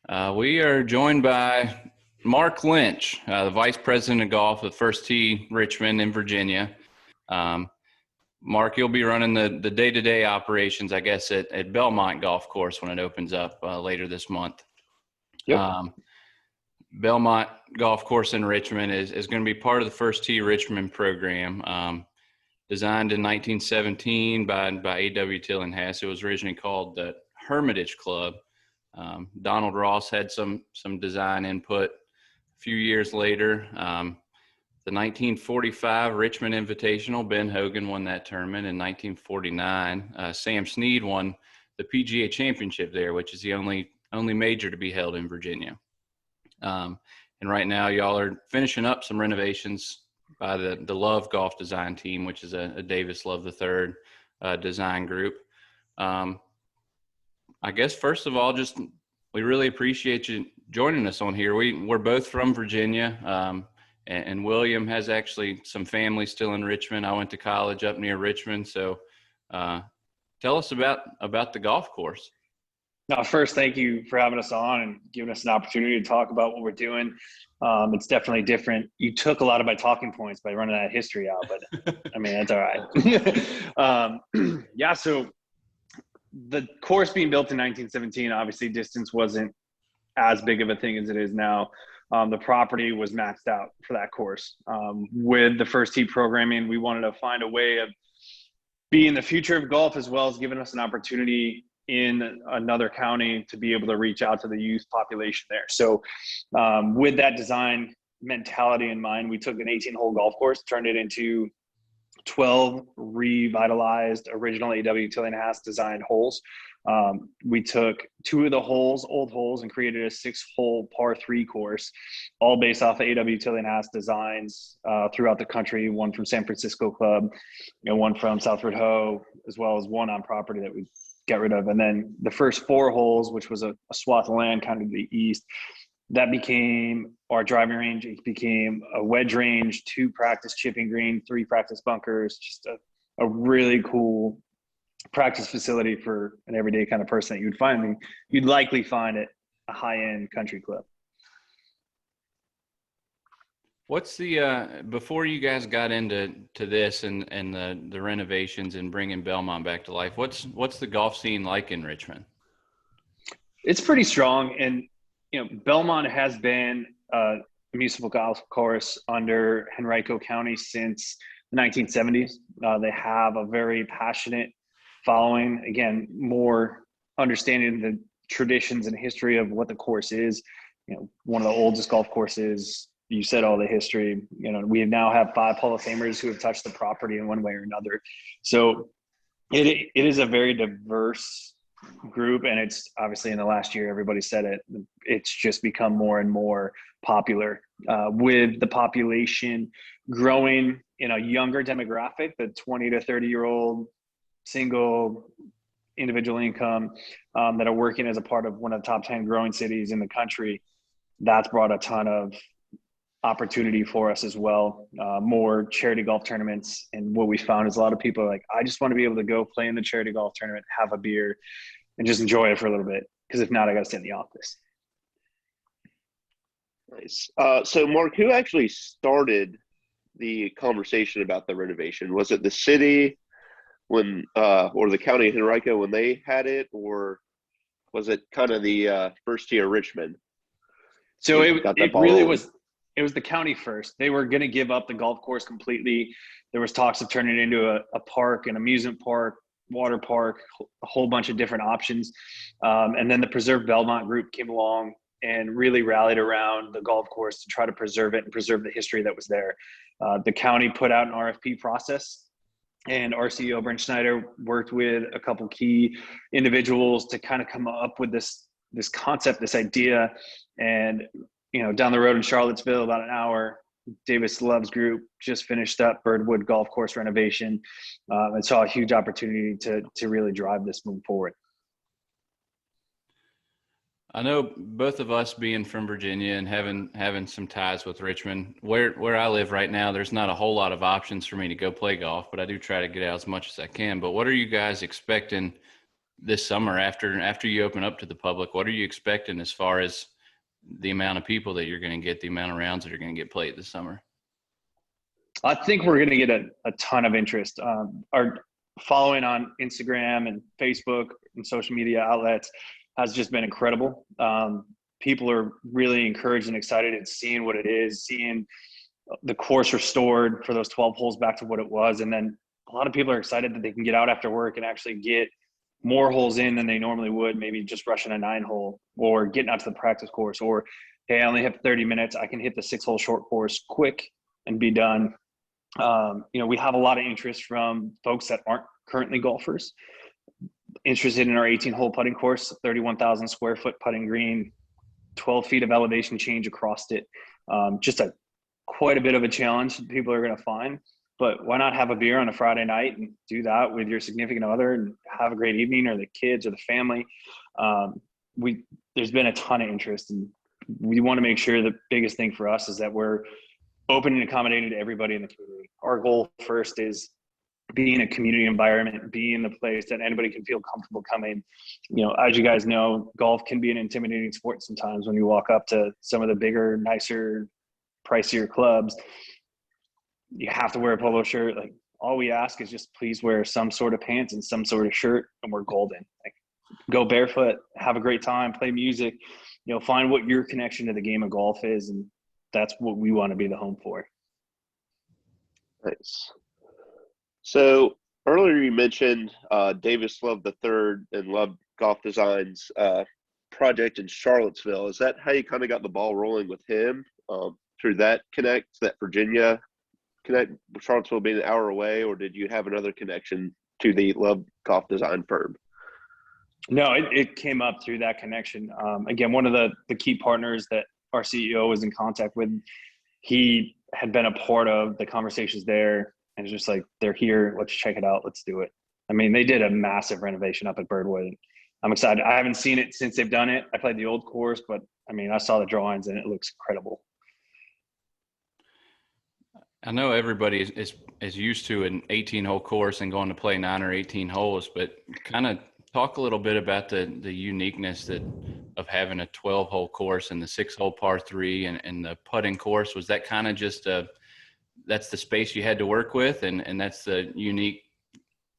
We are joined by Mark Lynch, the Vice President of Golf at First Tee Richmond in Virginia. Um, Mark, you'll be running the day-to-day operations, I guess, at Belmont Golf Course when it opens up later this month. Yep. Belmont Golf Course in Richmond is going to be part of the First Tee Richmond program. Designed in 1917 by A.W. Tillinghast. It was originally called the Hermitage Club. Donald Ross had some design input a few years later. The 1945 Richmond Invitational, Ben Hogan won that tournament. In 1949, Sam Snead won the PGA Championship there, which is the only major to be held in Virginia. And right now, y'all are finishing up some renovations by the Love Golf Design Team, which is a Davis Love III design group. I guess, first of all, just we really appreciate you joining us on here. We're both from Virginia, and William has actually some family still in Richmond. I went to college up near Richmond. So tell us about the golf course. Now, first, thank you for having us on and giving us an opportunity to talk about what we're doing. It's definitely different. You took a lot of my talking points by running that history out, but I mean, that's all right. Yeah, so the course being built in 1917, obviously distance wasn't as big of a thing as it is now. The property was maxed out for that course. With the First Tee programming, we wanted to find a way of being the future of golf, as well as giving us an opportunity in another county to be able to reach out to the youth population there. So with that design mentality in mind, we took an 18-hole golf course, turned it into 12 revitalized original A.W. Tillinghast designed holes. We took two of the holes, old holes, and created a 6-hole par 3 course, all based off of A.W. Tillinghast designs throughout the country. One from San Francisco Club, one from Southwood Ho, as well as one on property that we got rid of. And then the first 4 holes, which was a swath of land kind of to the east, that became our driving range. It became a wedge range, 2 practice chipping green, 3 practice bunkers, just a really cool practice facility for an everyday kind of person that you'd likely find at a high-end country club. What's the before you guys got into this and the renovations and bringing Belmont back to life? What's the golf scene like in Richmond? It's pretty strong, and Belmont has been a municipal golf course under Henrico County since the 1970s. They have a very passionate following. Again, more understanding the traditions and history of what the course is. One of the oldest golf courses. You said all the history. We now have 5 Hall of Famers who have touched the property in one way or another. So it is a very diverse group, and it's obviously in the last year, everybody said it, it's just become more and more popular with the population growing in a younger demographic, the 20 to 30-year-old single individual income that are working as a part of one of the top 10 growing cities in the country. That's brought a ton of opportunity for us as well. More charity golf tournaments. And what we found is a lot of people are like, I just want to be able to go play in the charity golf tournament, have a beer, and just enjoy it for a little bit. Because if not, I got to stay in the office. Nice. So Mark, who actually started the conversation about the renovation? Was it the city when, or the county of Henrico when they had it, or was it kind of the First Tee of Richmond? So it really was. It was the county first. They were going to give up the golf course completely. There was talks of turning it into a park, an amusement park, water park, a whole bunch of different options. And then the Preserve Belmont group came along and really rallied around the golf course to try to preserve it and preserve the history that was there. The county put out an RFP process, and our CEO, Brent Schneider, worked with a couple key individuals to kind of come up with this concept, this idea. And down the road in Charlottesville, about an hour, Davis Love's group just finished up Birdwood Golf Course renovation and saw a huge opportunity to really drive this move forward. I know both of us being from Virginia and having some ties with Richmond, where I live right now, there's not a whole lot of options for me to go play golf, but I do try to get out as much as I can. But what are you guys expecting this summer after you open up to the public? What are you expecting as far as the amount of people that you're going to get, the amount of rounds that are going to get played this summer? I think we're going to get a ton of interest. Our following on Instagram and Facebook and social media outlets has just been incredible. People are really encouraged and excited at seeing what it is, seeing the course restored for those 12 holes back to what it was. And then a lot of people are excited that they can get out after work and actually get more holes in than they normally would, maybe just rushing a 9-hole or getting out to the practice course, or, hey, I only have 30 minutes. I can hit the 6-hole short course quick and be done. We have a lot of interest from folks that aren't currently golfers interested in our 18-hole putting course, 31,000 square foot putting green, 12 feet of elevation change across it. Just quite a bit of a challenge people are going to find, but why not have a beer on a Friday night and do that with your significant other and have a great evening, or the kids or the family. There's been a ton of interest, and we want to make sure the biggest thing for us is that we're open and accommodating to everybody in the community. Our goal first is being a community environment, being the place that anybody can feel comfortable coming. As you guys know, golf can be an intimidating sport sometimes when you walk up to some of the bigger, nicer, pricier clubs. You have to wear a polo shirt. Like, all we ask is just please wear some sort of pants and some sort of shirt, and we're golden. Like, go barefoot, have a great time, play music, find what your connection to the game of golf is, and that's what we want to be the home for. Nice. So earlier you mentioned Davis Love III and Love Golf Design's project in Charlottesville. Is that how you kind of got the ball rolling with him through that connect, that Virginia connect, Charlottesville being an hour away, or did you have another connection to the Love Golf Design firm? No, it came up through that connection. Again, one of the key partners that our CEO was in contact with, he had been a part of the conversations there, and it's just like, they're here, let's check it out, let's do it. I mean, they did a massive renovation up at Birdwood. I'm excited. I haven't seen it since they've done it. I played the old course, but I mean, I saw the drawings and it looks incredible. I know everybody is used to an 18-hole course and going to play 9 or 18 holes, but kind of talk a little bit about the uniqueness of having a 12-hole course and the 6-hole par 3 and the putting course. Was that kind of just that's the space you had to work with, and that's the unique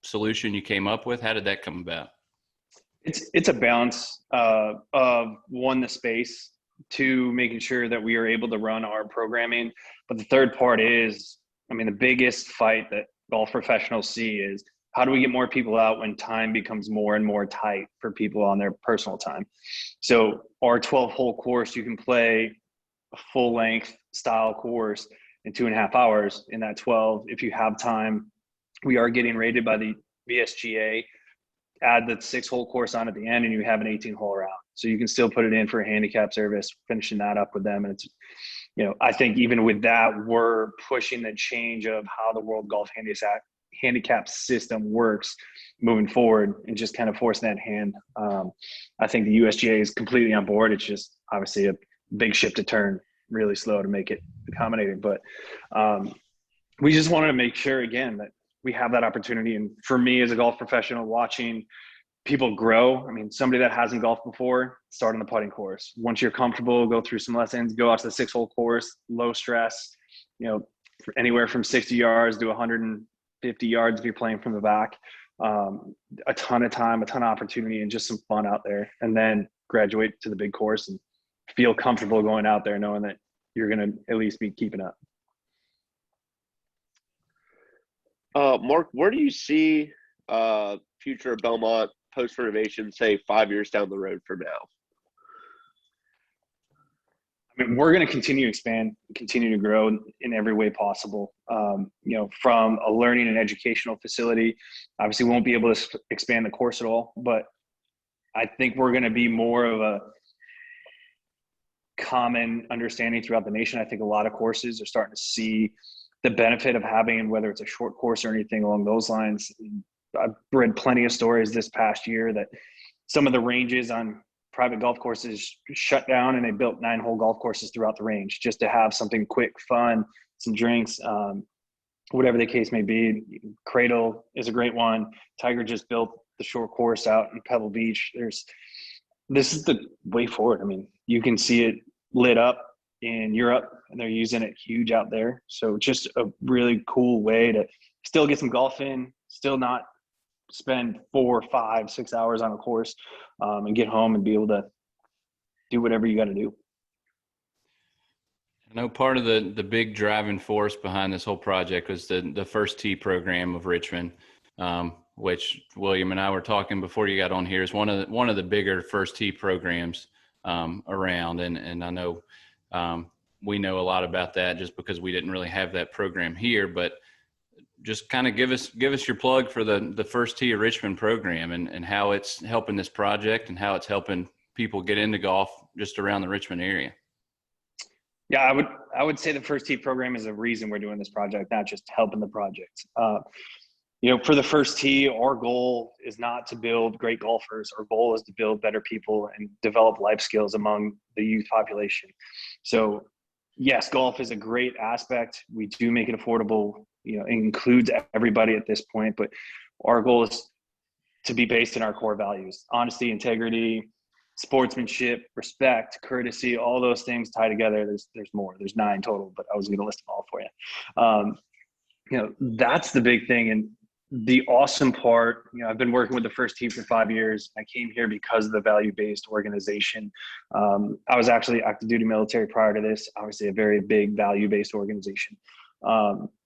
solution you came up with? How did that come about? It's a balance of, one, the space, 2, making sure that we are able to run our programming. But the third part is, the biggest fight that golf professionals see is, how do we get more people out when time becomes more and more tight for people on their personal time? So our 12-hole course, you can play a full-length style course in 2.5 hours. In that 12, if you have time, we are getting rated by the VSGA. Add the 6-hole course on at the end, and you have an 18-hole round. So you can still put it in for a handicap service, finishing that up with them. And it's, I think even with that, we're pushing the change of how the World Golf handicap system works moving forward, and just kind of forcing that hand. I think the USGA is completely on board. It's just obviously a big ship to turn, really slow to make it accommodating. But we just wanted to make sure, again, that we have that opportunity. And for me as a golf professional, watching people grow, somebody that hasn't golfed before, start on the putting course. Once you're comfortable, go through some lessons, go out to the 6-hole course, low stress, anywhere from 60 yards to 150 yards if you're playing from the back. A ton of time, a ton of opportunity, and just some fun out there. And then graduate to the big course and feel comfortable going out there knowing that you're going to at least be keeping up. Mark, where do you see future of Belmont post renovation, say 5 years down the road from now? We're going to continue to expand, continue to grow in every way possible. From a learning and educational facility, obviously we won't be able to expand the course at all, but I think we're going to be more of a common understanding throughout the nation. I think a lot of courses are starting to see the benefit of having, whether it's a short course or anything along those lines. I've read plenty of stories this past year that some of the ranges on private golf courses shut down, and they built 9-hole golf courses throughout the range just to have something quick, fun, some drinks, whatever the case may be. Cradle is a great one. Tiger just built the short course out in Pebble Beach. This is the way forward. I mean, you can see it lit up in Europe, and they're using it huge out there. So just a really cool way to still get some golf in, still not spend 4, 5, 6 hours on a course, and get home and be able to do whatever you got to do. I know part of the big driving force behind this whole project was the First Tee program of Richmond, which William and I were talking before you got on here, is one of the bigger First Tee programs around, and I know we know a lot about that just because we didn't really have that program here. But just kind of give us your plug for the First Tee of Richmond program and how it's helping this project and how it's helping people get into golf just around the Richmond area. Yeah, I would say the First Tee program is a reason we're doing this project, not just helping the project. For the First Tee, our goal is not to build great golfers. Our goal is to build better people and develop life skills among the youth population. So yes, golf is a great aspect. We do make it affordable, it includes everybody at this point, but our goal is to be based in our core values: honesty, integrity, sportsmanship, respect, courtesy, all those things tie together. There's more. There's 9 total, but I was going to list them all for you. That's the big thing. And the awesome part, I've been working with the First Tee for 5 years. I came here because of the value-based organization. I was actually active duty military prior to this, obviously a very big value-based organization.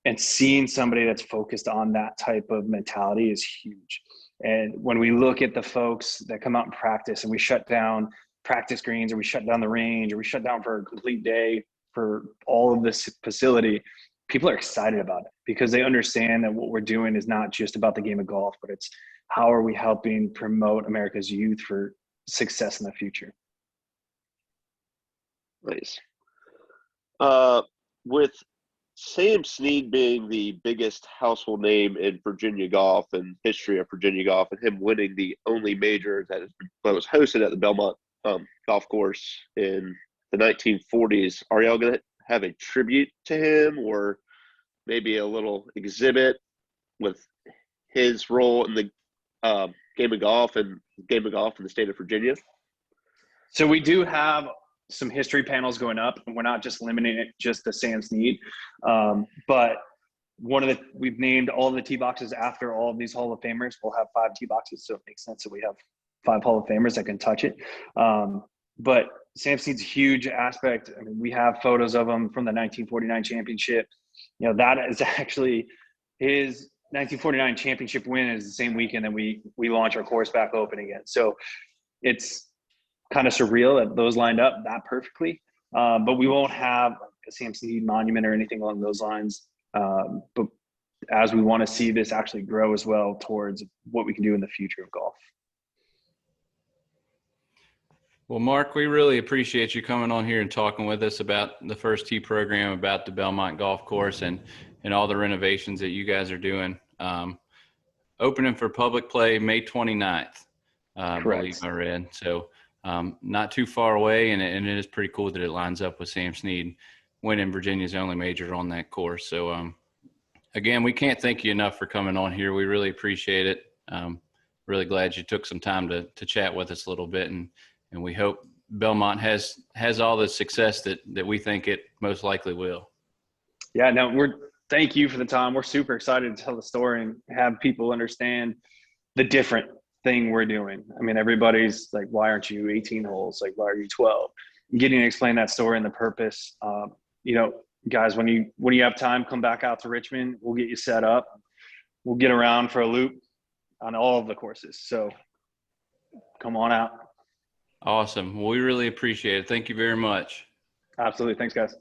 And seeing somebody that's focused on that type of mentality is huge. And when we look at the folks that come out and practice, and we shut down practice greens, or we shut down the range, or we shut down for a complete day for all of this facility, people are excited about it because they understand that what we're doing is not just about the game of golf, but it's how are we helping promote America's youth for success in the future. Nice. With Sam Snead being the biggest household name in Virginia golf and history of Virginia golf, and him winning the only major that was hosted at the Belmont Golf Course in the 1940s, are y'all going to have a tribute to him, or maybe a little exhibit with his role in the game of golf in the state of Virginia? So we do have some history panels going up, and we're not just limiting it just to Sam Snead. But we've named all the tee boxes after all of these Hall of Famers. We'll have 5 tee boxes, so it makes sense that we have 5 Hall of Famers that can touch it. But Sam Snead's a huge aspect. I mean, we have photos of him from the 1949 championship. That is actually his 1949 championship win is the same weekend that we launch our course back open again. So it's kind of surreal that those lined up that perfectly. But we won't have a Sam Snead monument or anything along those lines. But as we want to see this actually grow as well towards what we can do in the future of golf. Well, Mark, we really appreciate you coming on here and talking with us about the First Tee program, about the Belmont Golf Course, and all the renovations that you guys are doing. Opening for public play May 29th, I believe I read. So not too far away, and it is pretty cool that it lines up with Sam Snead winning Virginia's only major on that course. So, again, we can't thank you enough for coming on here. We really appreciate it. Really glad you took some time to chat with us a little bit, and we hope Belmont has all the success that we think it most likely will. Yeah, no, thank you for the time. We're super excited to tell the story and have people understand the different thing we're doing. I mean, everybody's like, why aren't you 18 holes? Like, why are you 12? Getting to explain that story and the purpose. Guys, when you have time, come back out to Richmond. We'll get you set up. We'll get around for a loop on all of the courses. So come on out. Awesome. Well, we really appreciate it. Thank you very much. Absolutely. Thanks, guys.